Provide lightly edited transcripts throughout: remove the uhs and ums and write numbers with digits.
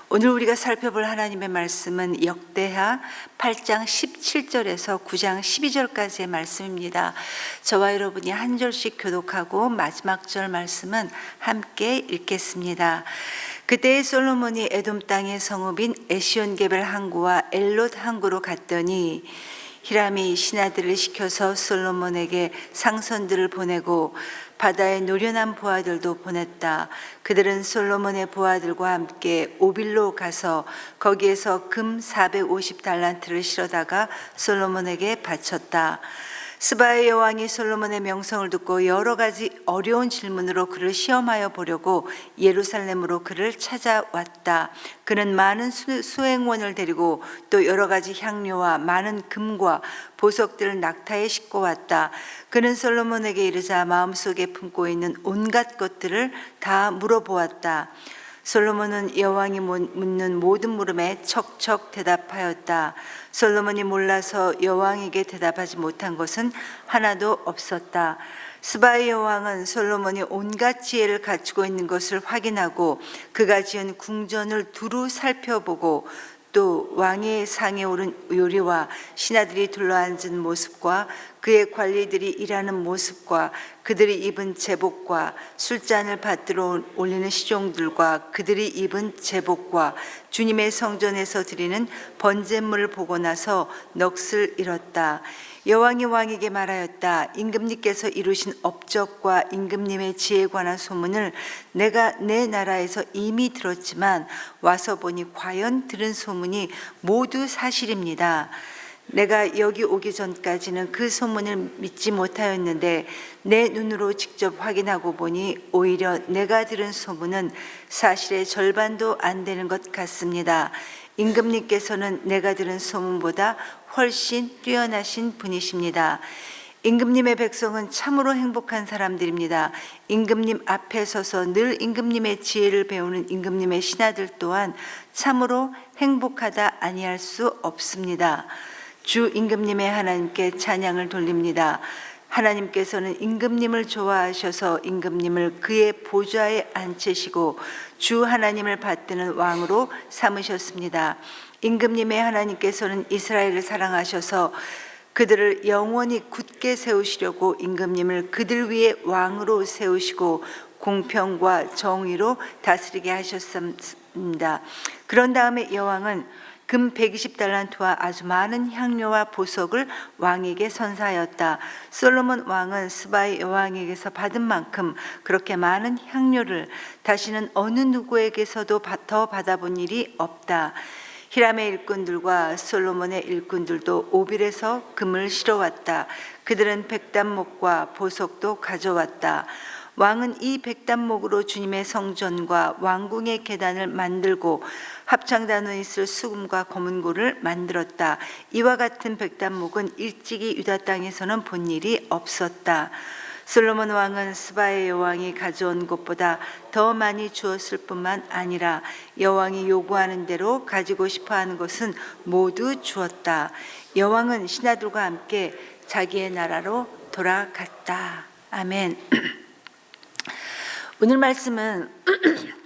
오늘 우리가 살펴볼 하나님의 말씀은 역대하 8장 17절에서 9장 12절까지의 말씀입니다. 저와 여러분이 한 절씩 교독하고 마지막 절 말씀은 함께 읽겠습니다. 그때 솔로몬이 에돔 땅의 성읍인 에시온게벨 항구와 엘롯 항구로 갔더니 히람이 신하들을 시켜서 솔로몬에게 상선들을 보내고 바다의 노련한 부하들도 보냈다. 그들은 솔로몬의 부하들과 함께 오빌로 가서 거기에서 금 450달란트를 실어다가 솔로몬에게 바쳤다. 스바의 여왕이 솔로몬의 명성을 듣고 여러 가지 어려운 질문으로 그를 시험하여 보려고 예루살렘으로 그를 찾아왔다. 그는 많은 수행원을 데리고 또 여러 가지 향료와 많은 금과 보석들을 낙타에 싣고 왔다. 그는 솔로몬에게 이르자 마음속에 품고 있는 온갖 것들을 다 물어보았다. 솔로몬은 여왕이 묻는 모든 물음에 척척 대답하였다. 솔로몬이 몰라서 여왕에게 대답하지 못한 것은 하나도 없었다. 스바의 여왕은 솔로몬이 온갖 지혜를 갖추고 있는 것을 확인하고 그가 지은 궁전을 두루 살펴보고 또 왕의 상에 오른 요리와 신하들이 둘러앉은 모습과 그의 관리들이 일하는 모습과 그들이 입은 제복과 술잔을 받들어 올리는 시종들과 그들이 입은 제복과 주님의 성전에서 드리는 번제물을 보고 나서 넋을 잃었다. 여왕이 왕에게 말하였다. 임금님께서 이루신 업적과 임금님의 지혜에 관한 소문을 내가 내 나라에서 이미 들었지만 와서 보니 과연 들은 소문이 모두 사실입니다. 내가 여기 오기 전까지는 그 소문을 믿지 못하였는데 내 눈으로 직접 확인하고 보니 오히려 내가 들은 소문은 사실의 절반도 안 되는 것 같습니다. 임금님께서는 내가 들은 소문보다 훨씬 뛰어나신 분이십니다. 임금님의 백성은 참으로 행복한 사람들입니다. 임금님 앞에 서서 늘 임금님의 지혜를 배우는 임금님의 신하들 또한 참으로 행복하다 아니할 수 없습니다. 주 임금님의 하나님께 찬양을 돌립니다. 하나님께서는 임금님을 좋아하셔서 임금님을 그의 보좌에 앉히시고 주 하나님을 받드는 왕으로 삼으셨습니다. 임금님의 하나님께서는 이스라엘을 사랑하셔서 그들을 영원히 굳게 세우시려고 임금님을 그들 위에 왕으로 세우시고 공평과 정의로 다스리게 하셨습니다. 그런 다음에 여왕은 금 120달란트와 아주 많은 향료와 보석을 왕에게 선사하였다. 솔로몬 왕은 스바의 여왕에게서 받은 만큼 그렇게 많은 향료를 다시는 어느 누구에게서도 더 받아본 일이 없다. 히람의 일꾼들과 솔로몬의 일꾼들도 오빌에서 금을 실어왔다. 그들은 백단목과 보석도 가져왔다. 왕은 이 백단목으로 주님의 성전과 왕궁의 계단을 만들고 합창단에 있을 수금과 검은고를 만들었다. 이와 같은 백단목은 일찍이 유다 땅에서는 본 일이 없었다. 솔로몬 왕은 스바의 여왕이 가져온 것보다 더 많이 주었을 뿐만 아니라 여왕이 요구하는 대로 가지고 싶어하는 것은 모두 주었다. 여왕은 신하들과 함께 자기의 나라로 돌아갔다. 아멘. 오늘 말씀은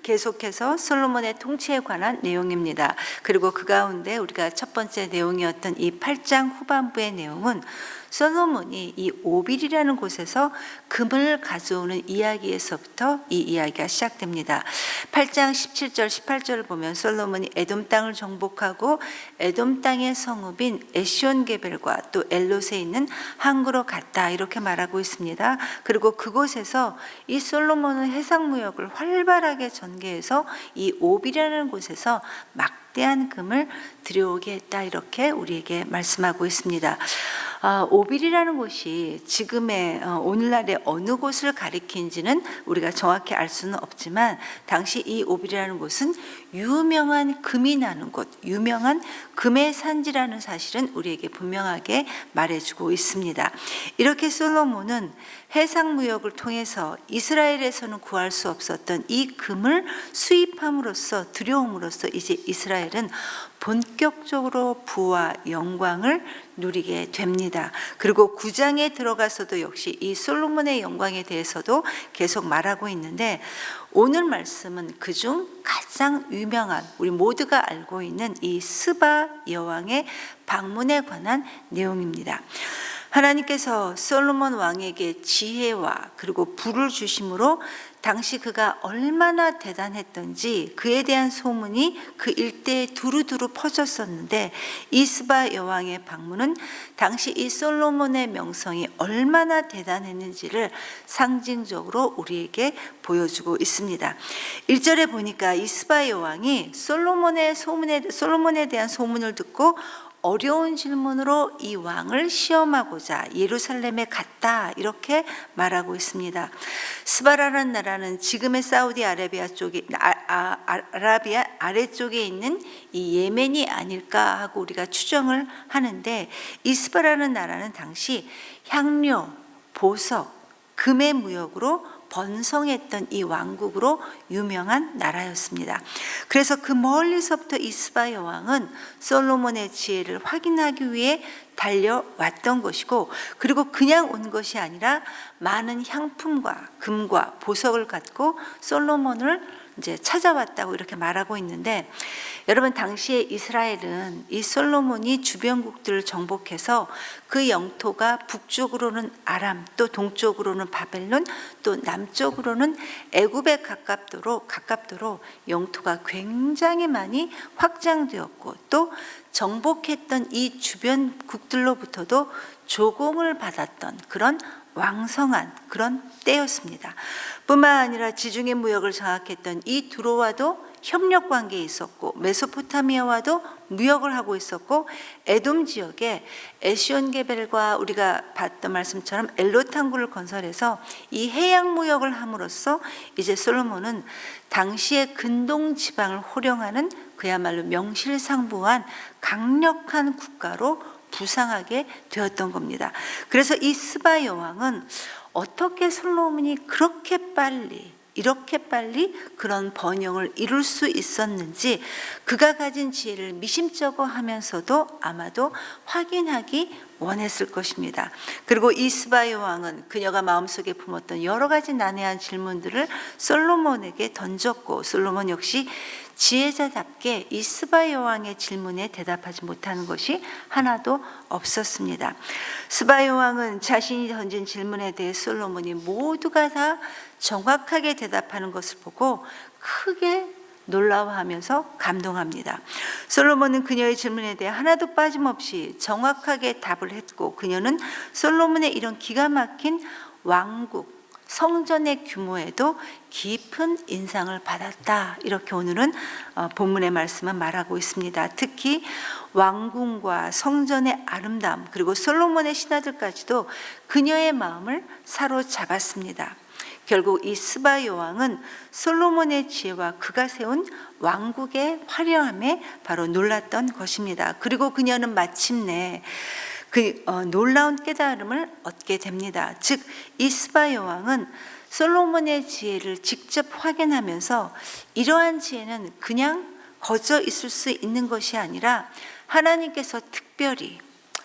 계속해서 솔로몬의 통치에 관한 내용입니다. 그리고 그 가운데 우리가 첫 번째 내용이었던 이 8장 후반부의 내용은 솔로몬이 이 오빌이라는 곳에서 금을 가져오는 이야기에서부터 이 이야기가 시작됩니다. 8장 17절 18절을 보면 솔로몬이 에돔 땅을 정복하고 에돔 땅의 성읍인 에시온게벨과 또 엘롯에 있는 항구로 갔다 이렇게 말하고 있습니다. 그리고 그곳에서 이 솔로몬은 해상무역을 활발하게 전개해서 이 오빌이라는 곳에서 막대한 금을 들여오게 했다 이렇게 우리에게 말씀하고 있습니다. 오빌이라는 곳이 지금의 오늘날의 어느 곳을 가리키는지는 우리가 정확히 알 수는 없지만 당시 이 오빌이라는 곳은 유명한 금이 나는 곳, 유명한 금의 산지라는 사실은 우리에게 분명하게 말해주고 있습니다. 이렇게 솔로몬은 해상무역을 통해서 이스라엘에서는 구할 수 없었던 이 금을 수입함으로써 들여옴으로써 이제 이스라엘은 본격적으로 부와 영광을 누리게 됩니다. 그리고 9장에 들어가서도 역시 이 솔로몬의 영광에 대해서도 계속 말하고 있는데, 오늘 말씀은 그중 가장 유명한, 우리 모두가 알고 있는 이 스바 여왕의 방문에 관한 내용입니다. 하나님께서 솔로몬 왕에게 지혜와 그리고 부를 주심으로 당시 그가 얼마나 대단했던지 그에 대한 소문이 그 일대에 두루두루 퍼졌었는데, 이 스바 여왕의 방문은 당시 이 솔로몬의 명성이 얼마나 대단했는지를 상징적으로 우리에게 보여주고 있습니다. 1절에 보니까 이 스바 여왕이 솔로몬에 대한 소문을 듣고 어려운 질문으로 이 왕을 시험하고자 예루살렘에 갔다, 이렇게 말하고 있습니다. 스바라는 나라는 지금의 사우디아라비아 쪽에 아라비아 아래쪽에 있는 이 예멘이 아닐까 하고 우리가 추정을 하는데, 이 스바라는 나라는 당시 향료, 보석, 금의 무역으로 번성했던 이 왕국으로 유명한 나라였습니다. 그래서 그 멀리서부터 이 스바 여왕은 솔로몬의 지혜를 확인하기 위해 달려왔던 것이고, 그리고 그냥 온 것이 아니라 많은 향품과 금과 보석을 갖고 솔로몬을 이제 찾아왔다고 이렇게 말하고 있는데, 여러분 당시에 이스라엘은 이 솔로몬이 주변국들을 정복해서 그 영토가 북쪽으로는 아람, 또 동쪽으로는 바벨론, 또 남쪽으로는 애굽에 가깝도록 영토가 굉장히 많이 확장되었고, 또 정복했던 이 주변국들로부터도 조공을 받았던 그런 왕성한 그런 때였습니다. 뿐만 아니라 지중해 무역을 장악했던 이 두로와도 협력 관계에 있었고, 메소포타미아와도 무역을 하고 있었고, 에돔 지역에 에시온게벨과 우리가 봤던 말씀처럼 엘로탄구를 건설해서 이 해양 무역을 함으로써 이제 솔로몬은 당시의 근동 지방을 호령하는 그야말로 명실상부한 강력한 국가로 부상하게 되었던 겁니다. 그래서 이 스바 여왕은 어떻게 솔로몬이 이렇게 빨리 그런 번영을 이룰 수 있었는지, 그가 가진 지혜를 미심쩍어 하면서도 아마도 확인하기 원했을 것입니다. 그리고 이 스바 여왕은 그녀가 마음속에 품었던 여러 가지 난해한 질문들을 솔로몬에게 던졌고, 솔로몬 역시 지혜자답게 이 스바 여왕의 질문에 대답하지 못하는 것이 하나도 없었습니다. 스바 여왕은 자신이 던진 질문에 대해 솔로몬이 모두가 다 정확하게 대답하는 것을 보고 크게 놀라워하면서 감동합니다. 솔로몬은 그녀의 질문에 대해 하나도 빠짐없이 정확하게 답을 했고, 그녀는 솔로몬의 이런 기가 막힌 왕국, 성전의 규모에도 깊은 인상을 받았다, 이렇게 오늘은 본문의 말씀은 말하고 있습니다. 특히 왕궁과 성전의 아름다움, 그리고 솔로몬의 신하들까지도 그녀의 마음을 사로잡았습니다. 결국 이 스바 여왕은 솔로몬의 지혜와 그가 세운 왕국의 화려함에 바로 놀랐던 것입니다. 그리고 그녀는 마침내 그 놀라운 깨달음을 얻게 됩니다. 즉, 이 스바 여왕은 솔로몬의 지혜를 직접 확인하면서 이러한 지혜는 그냥 거저 있을 수 있는 것이 아니라 하나님께서 특별히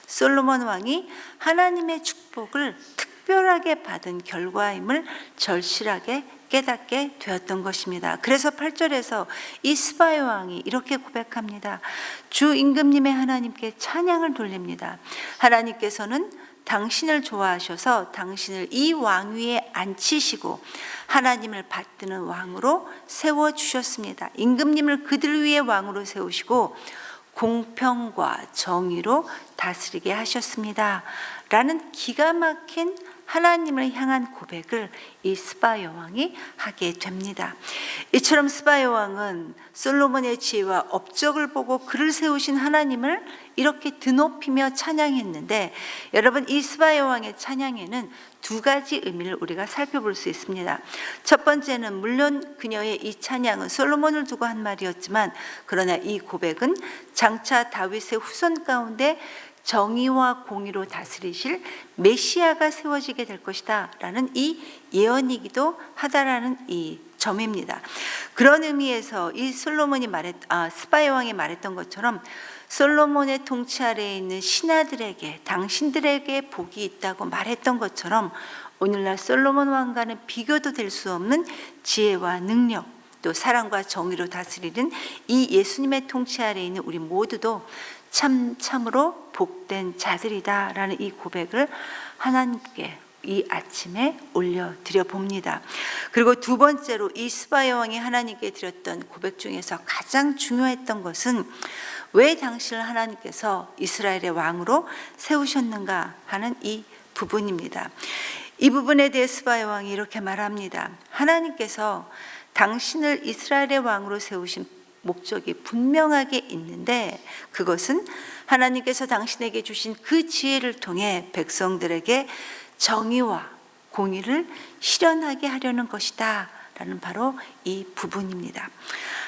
솔로몬 왕이 하나님의 축복을 특별하게 받은 결과임을 절실하게 깨닫게 되었던 것입니다. 그래서 8절에서 이 스바 여왕이 이렇게 고백합니다. 주 임금님의 하나님께 찬양을 돌립니다. 하나님께서는 당신을 좋아하셔서 당신을 이 왕위에 앉히시고 하나님을 받드는 왕으로 세워주셨습니다. 임금님을 그들 위에 왕으로 세우시고 공평과 정의로 다스리게 하셨습니다. 라는 기가 막힌 하나님을 향한 고백을 이 스바 여왕이 하게 됩니다. 이처럼 스바 여왕은 솔로몬의 지혜와 업적을 보고 그를 세우신 하나님을 이렇게 드높이며 찬양했는데, 여러분 이 스바 여왕의 찬양에는 두 가지 의미를 우리가 살펴볼 수 있습니다. 첫 번째는 물론 그녀의 이 찬양은 솔로몬을 두고 한 말이었지만, 그러나 이 고백은 장차 다윗의 후손 가운데 정의와 공의로 다스리실 메시아가 세워지게 될 것이다 라는 이 예언이기도 하다라는 이 점입니다. 그런 의미에서 이 스바야 왕이 말했던 것처럼 솔로몬의 통치 아래에 있는 신하들에게 당신들에게 복이 있다고 말했던 것처럼 오늘날 솔로몬 왕과는 비교도 될 수 없는 지혜와 능력, 또 사랑과 정의로 다스리는 이 예수님의 통치 아래에 있는 우리 모두도 참으로 복된 자들이다라는 이 고백을 하나님께 이 아침에 올려드려 봅니다. 그리고 두 번째로 이 스바야 왕이 하나님께 드렸던 고백 중에서 가장 중요했던 것은 왜 당신을 하나님께서 이스라엘의 왕으로 세우셨는가 하는 이 부분입니다. 이 부분에 대해 스바야 왕이 이렇게 말합니다. 하나님께서 당신을 이스라엘의 왕으로 세우신 목적이 분명하게 있는데 그것은 하나님께서 당신에게 주신 그 지혜를 통해 백성들에게 정의와 공의를 실현하게 하려는 것이다 라는 바로 이 부분입니다.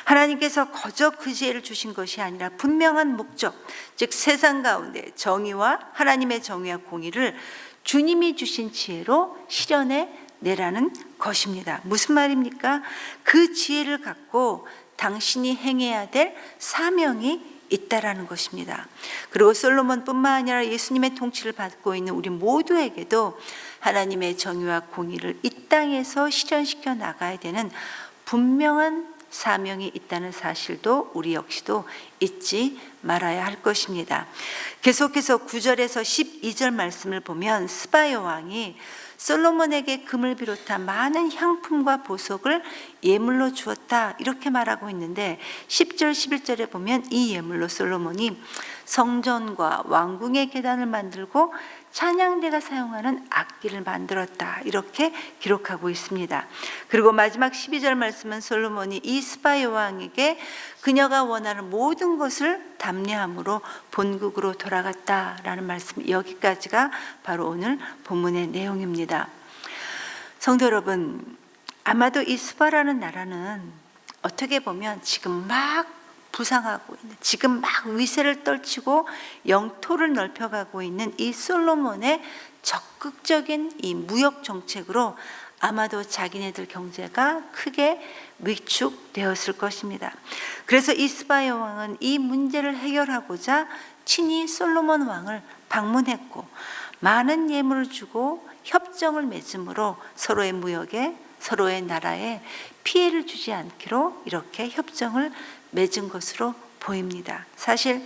하나님께서 거저 그 지혜를 주신 것이 아니라 분명한 목적, 즉 세상 가운데 정의와 하나님의 정의와 공의를 주님이 주신 지혜로 실현해 내라는 것입니다. 무슨 말입니까? 그 지혜를 갖고 당신이 행해야 될 사명이 있다라는 것입니다. 그리고 솔로몬뿐만 아니라 예수님의 통치를 받고 있는 우리 모두에게도 하나님의 정의와 공의를 이 땅에서 실현시켜 나가야 되는 분명한 사명이 있다는 사실도 우리 역시도 잊지 말아야 할 것입니다. 계속해서 9절에서 12절 말씀을 보면 스바야 왕이 솔로몬에게 금을 비롯한 많은 향품과 보석을 예물로 주었다 이렇게 말하고 있는데 10절 11절에 보면 이 예물로 솔로몬이 성전과 왕궁의 계단을 만들고 찬양대가 사용하는 악기를 만들었다 이렇게 기록하고 있습니다. 그리고 마지막 12절 말씀은 솔로몬이 이 스바야 왕에게 그녀가 원하는 모든 것을 담례함으로 본국으로 돌아갔다라는 말씀, 여기까지가 바로 오늘 본문의 내용입니다. 성도 여러분, 아마도 이 스바라는 나라는 어떻게 보면 지금 막 부상하고 있는, 지금 막 위세를 떨치고 영토를 넓혀가고 있는 이 솔로몬의 적극적인 이 무역 정책으로 아마도 자기네들 경제가 크게 위축되었을 것입니다. 그래서 이 스바야 왕은 이 문제를 해결하고자 친히 솔로몬 왕을 방문했고 많은 예물을 주고 협정을 맺음으로 서로의 무역에, 서로의 나라에 피해를 주지 않기로 이렇게 협정을 맺은 것으로 보입니다. 사실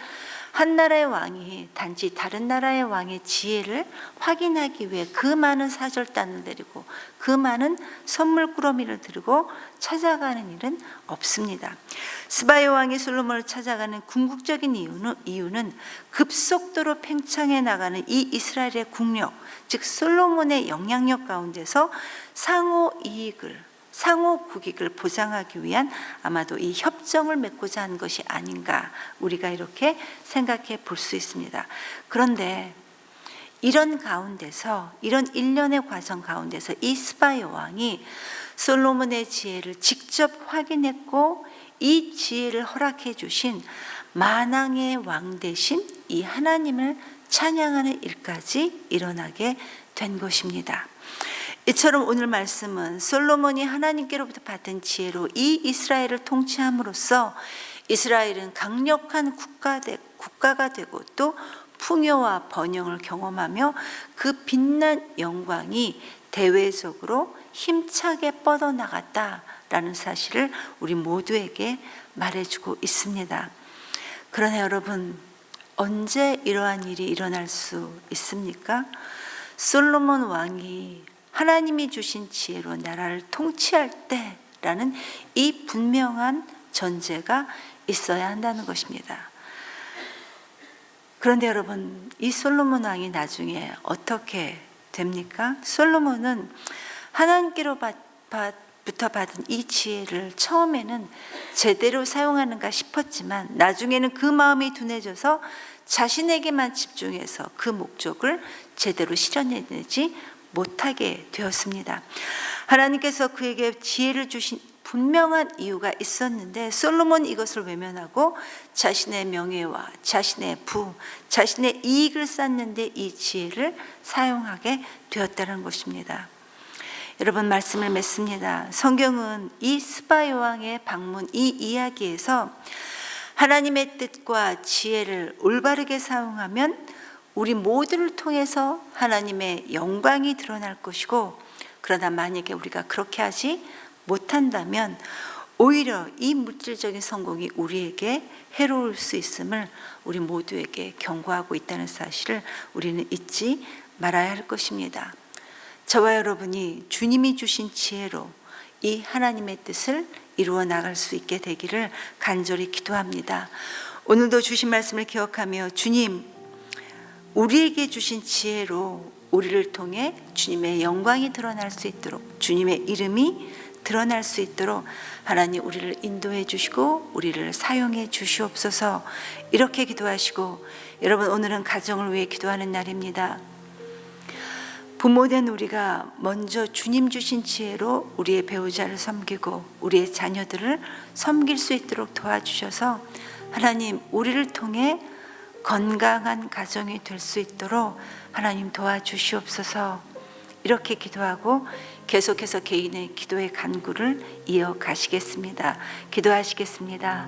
한 나라의 왕이 단지 다른 나라의 왕의 지혜를 확인하기 위해 그 많은 사절단을 데리고 그 많은 선물꾸러미를 들고 찾아가는 일은 없습니다. 스바야 왕이 솔로몬을 찾아가는 궁극적인 이유는 급속도로 팽창해 나가는 이 이스라엘의 국력, 즉 솔로몬의 영향력 가운데서 상호 국익을 보장하기 위한 아마도 이 협정을 맺고자 한 것이 아닌가, 우리가 이렇게 생각해 볼 수 있습니다. 그런데 이런 가운데서, 이런 일련의 과정 가운데서 이 스바야 왕이 솔로몬의 지혜를 직접 확인했고 이 지혜를 허락해 주신 만왕의 왕 대신 이 하나님을 찬양하는 일까지 일어나게 된 것입니다. 이처럼 오늘 말씀은 솔로몬이 하나님께로부터 받은 지혜로 이 이스라엘을 통치함으로써 이스라엘은 강력한 국가가 되고 또 풍요와 번영을 경험하며 그 빛난 영광이 대외적으로 힘차게 뻗어나갔다라는 사실을 우리 모두에게 말해주고 있습니다. 그러나 여러분, 언제 이러한 일이 일어날 수 있습니까? 솔로몬 왕이 하나님이 주신 지혜로 나라를 통치할 때라는 이 분명한 전제가 있어야 한다는 것입니다. 그런데 여러분, 이 솔로몬 왕이 나중에 어떻게 됩니까? 솔로몬은 하나님께로부터 받은 이 지혜를 처음에는 제대로 사용하는가 싶었지만 나중에는 그 마음이 둔해져서 자신에게만 집중해서 그 목적을 제대로 실현해내지 못하게 되었습니다. 하나님께서 그에게 지혜를 주신 분명한 이유가 있었는데 솔로몬 이것을 외면하고 자신의 명예와 자신의 자신의 이익을 쌓는 데 이 지혜를 사용하게 되었다는 것입니다. 여러분 말씀을 맺습니다. 성경은 이 스바 여왕의 방문 이 이야기에서 하나님의 뜻과 지혜를 올바르게 사용하면 우리 모두를 통해서 하나님의 영광이 드러날 것이고, 그러나 만약에 우리가 그렇게 하지 못한다면 오히려 이 물질적인 성공이 우리에게 해로울 수 있음을 우리 모두에게 경고하고 있다는 사실을 우리는 잊지 말아야 할 것입니다. 저와 여러분이 주님이 주신 지혜로 이 하나님의 뜻을 이루어 나갈 수 있게 되기를 간절히 기도합니다. 오늘도 주신 말씀을 기억하며 주님, 우리에게 주신 지혜로 우리를 통해 주님의 영광이 드러날 수 있도록, 주님의 이름이 드러날 수 있도록 하나님 우리를 인도해 주시고 우리를 사용해 주시옵소서. 이렇게 기도하시고, 여러분 오늘은 가정을 위해 기도하는 날입니다. 부모된 우리가 먼저 주님 주신 지혜로 우리의 배우자를 섬기고 우리의 자녀들을 섬길 수 있도록 도와주셔서 하나님 우리를 통해 건강한 가정이 될 수 있도록 하나님 도와주시옵소서. 이렇게 기도하고 계속해서 개인의 기도의 간구를 이어가시겠습니다. 기도하시겠습니다.